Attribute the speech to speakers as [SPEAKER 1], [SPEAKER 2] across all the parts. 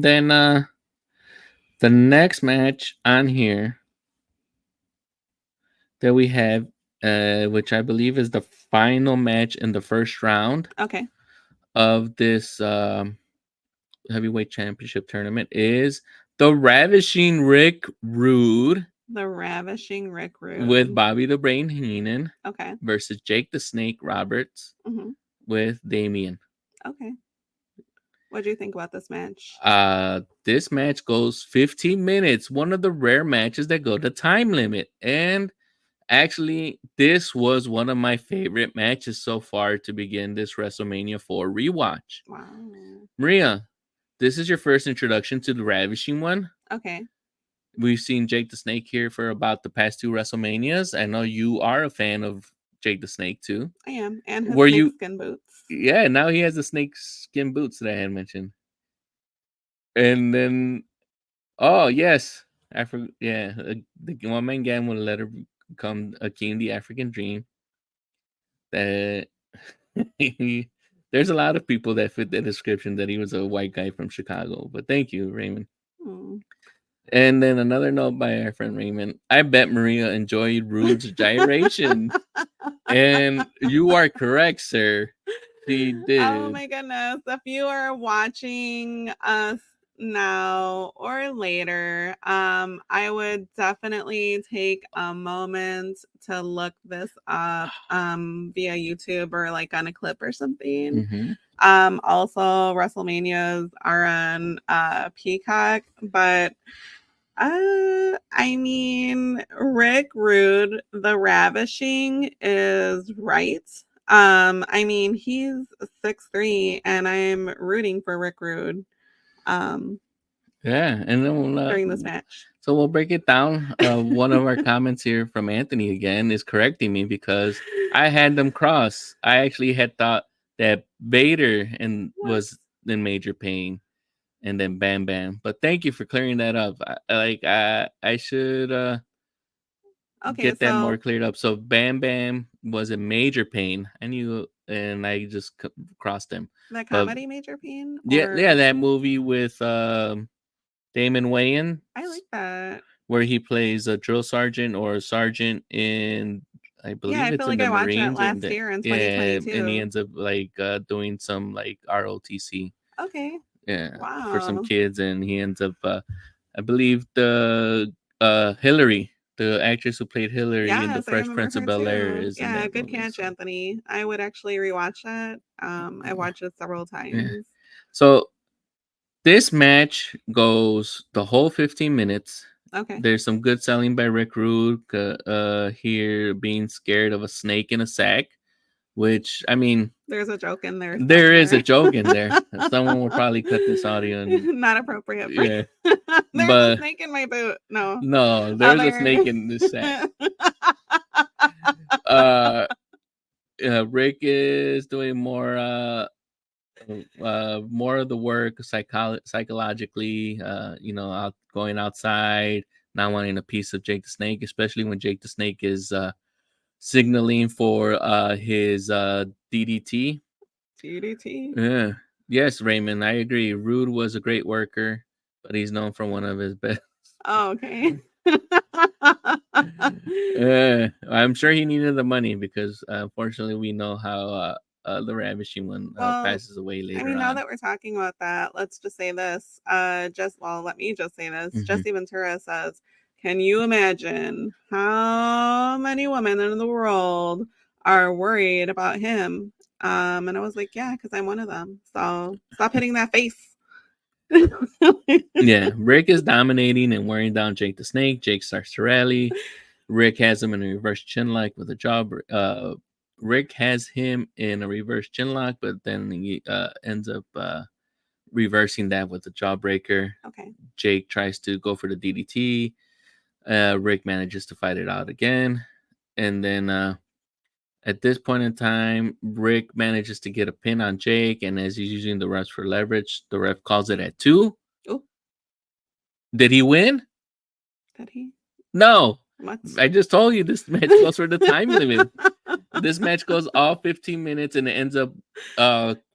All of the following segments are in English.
[SPEAKER 1] Then the next match on here that we have, which I believe is the final match in the first round
[SPEAKER 2] Okay.
[SPEAKER 1] of this heavyweight championship tournament, is the Ravishing Rick Rude
[SPEAKER 2] The Ravishing Rick Rude
[SPEAKER 1] with Bobby the Brain Heenan
[SPEAKER 2] Okay.
[SPEAKER 1] versus Jake the Snake Roberts
[SPEAKER 2] hmm
[SPEAKER 1] with Damien.
[SPEAKER 2] Okay. What do you think about this match?
[SPEAKER 1] This match goes 15 minutes, one of the rare matches that go the time limit. And actually, this was one of my favorite matches so far to begin this WrestleMania 4 rewatch.
[SPEAKER 2] Wow.
[SPEAKER 1] Maria, this is your first introduction to the Ravishing one.
[SPEAKER 2] Okay.
[SPEAKER 1] We've seen Jake the Snake here for about the past two WrestleManias. I know you are a fan of Jake the Snake too.
[SPEAKER 2] I am. And his
[SPEAKER 1] Were you?
[SPEAKER 2] snakeskin boots.
[SPEAKER 1] Yeah, now he has the snake skin boots that I had mentioned. And then, oh yes, Yeah, the one man gang will let her become a king, the African dream. That there's a lot of people that fit the description that he was a white guy from Chicago. But thank you, Raymond.
[SPEAKER 2] Hmm.
[SPEAKER 1] And then another note by our friend Raymond. I bet Maria enjoyed Rude's gyration. And you are correct, sir. She
[SPEAKER 2] Oh
[SPEAKER 1] did.
[SPEAKER 2] my goodness. If you are watching us now or later, I would definitely take a moment to look this up via YouTube or like on a clip or something.
[SPEAKER 1] Mm-hmm.
[SPEAKER 2] Also WrestleManias are on Peacock, but I mean, Rick Rude, the Ravishing is right. I mean, he's 6'3", and I'm rooting for Rick Rude.
[SPEAKER 1] Yeah, and then
[SPEAKER 2] During this match.
[SPEAKER 1] So we'll break it down. One of our comments here from Anthony again is correcting me because I had them cross. I actually had thought that Vader was in major pain, and then Bam Bam. But thank you for clearing that up. I should get that more cleared up. So Bam Bam was in major pain. I knew, and I just crossed him.
[SPEAKER 2] The comedy Major Pain?
[SPEAKER 1] Yeah, that movie with Damon Wayans.
[SPEAKER 2] I like that.
[SPEAKER 1] Where he plays a drill sergeant or a sergeant in, I believe
[SPEAKER 2] I
[SPEAKER 1] it's
[SPEAKER 2] feel
[SPEAKER 1] in
[SPEAKER 2] like
[SPEAKER 1] the
[SPEAKER 2] I watched it
[SPEAKER 1] Marines,
[SPEAKER 2] last year in 2022.
[SPEAKER 1] and he ends up like doing some like ROTC.
[SPEAKER 2] Okay.
[SPEAKER 1] Yeah,
[SPEAKER 2] Wow.
[SPEAKER 1] for some kids, and he ends up, I believe the Hillary, the actress who played Hillary in the Fresh Prince of Bel Air, is in that
[SPEAKER 2] good
[SPEAKER 1] movie.
[SPEAKER 2] catch, Anthony. I would actually rewatch that. I watched it several times.
[SPEAKER 1] Yeah. So this match goes the whole 15 minutes.
[SPEAKER 2] Okay.
[SPEAKER 1] There's some good selling by Rick Rude here, being scared of a snake in a sack, which, I mean,
[SPEAKER 2] there's a joke in there.
[SPEAKER 1] There is a joke in there. Someone will probably cut this audio.
[SPEAKER 2] Not appropriate.
[SPEAKER 1] Yeah.
[SPEAKER 2] There's a snake in my boot.
[SPEAKER 1] No, there's a snake in this sack. Rick is doing more of the work psychologically, going outside, not wanting a piece of Jake the Snake, especially when Jake the Snake is signaling for his DDT. Yeah. Yes, Raymond, I agree. Rude was a great worker, but he's known for one of his best.
[SPEAKER 2] Oh, okay.
[SPEAKER 1] I'm sure he needed the money because unfortunately we know how the Ravishing one passes away later.
[SPEAKER 2] I mean, now that we're talking about that, let's just say this. Let me just say this. Mm-hmm. Jesse Ventura says, "Can you imagine how many women in the world are worried about him?" And I was like, "Yeah, because I'm one of them. So stop hitting that face."
[SPEAKER 1] Yeah, Rick is dominating and wearing down Jake the Snake. Jake starts to rally. Rick has him in a reverse chinlock with a job. Rick has him in a reverse chinlock, but then he ends up reversing that with a jawbreaker.
[SPEAKER 2] Okay.
[SPEAKER 1] Jake tries to go for the DDT. Rick manages to fight it out again. And then at this point in time, Rick manages to get a pin on Jake. And as he's using the refs for leverage, the ref calls it at 2.
[SPEAKER 2] Oh.
[SPEAKER 1] Did he win?
[SPEAKER 2] Did he?
[SPEAKER 1] No.
[SPEAKER 2] What?
[SPEAKER 1] I just told you this match goes for the time limit. This match goes all 15 minutes and it ends up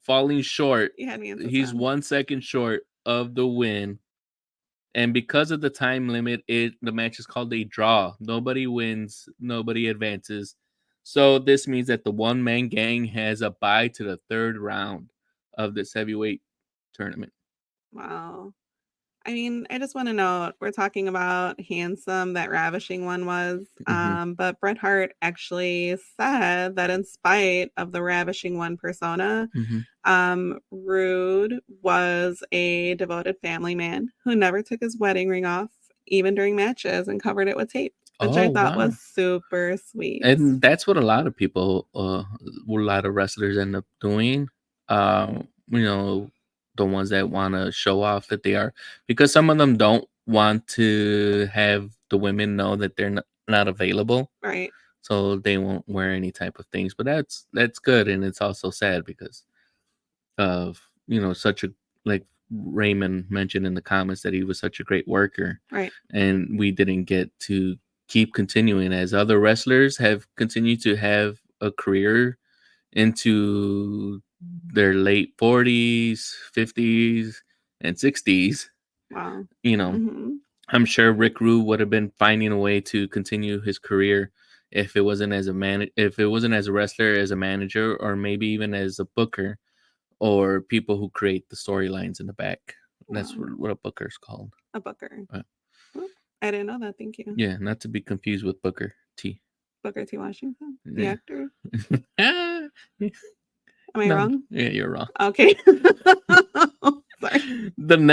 [SPEAKER 1] falling short.
[SPEAKER 2] You had me in
[SPEAKER 1] He's 1 second short of the win. And because of the time limit, the match is called a draw. Nobody wins, nobody advances. So this means that the one man gang has a bye to the third round of this heavyweight tournament.
[SPEAKER 2] Wow. I mean, I just want to note we're talking about handsome that ravishing one was, but Bret Hart actually said that in spite of the ravishing one persona, Rude was a devoted family man who never took his wedding ring off, even during matches, and covered it with tape, which I
[SPEAKER 1] Oh
[SPEAKER 2] thought
[SPEAKER 1] wow!
[SPEAKER 2] was super sweet.
[SPEAKER 1] And that's what a lot of people, a lot of wrestlers end up doing. You know, the ones that want to show off that they are, because some of them don't want to have the women know that they're not available,
[SPEAKER 2] Right.
[SPEAKER 1] so they won't wear any type of things. But that's good, and it's also sad because of such a, like Raymond mentioned in the comments, that he was such a great worker,
[SPEAKER 2] Right.
[SPEAKER 1] and we didn't get to keep continuing as other wrestlers have continued to have a career into their late 40s, 50s, and 60s.
[SPEAKER 2] Wow.
[SPEAKER 1] You know, I'm sure Rick Rude would have been finding a way to continue his career if it wasn't as a if it wasn't as a wrestler, as a manager, or maybe even as a booker, or people who create the storylines in the back. That's
[SPEAKER 2] Wow.
[SPEAKER 1] what a booker's called.
[SPEAKER 2] A booker. Well, I didn't know that. Thank you.
[SPEAKER 1] Yeah, not to be confused with Booker T.
[SPEAKER 2] Booker T. Washington, the
[SPEAKER 1] Yeah.
[SPEAKER 2] actor. Am I
[SPEAKER 1] No,
[SPEAKER 2] wrong?
[SPEAKER 1] yeah, you're wrong.
[SPEAKER 2] Okay. Sorry.
[SPEAKER 1] The next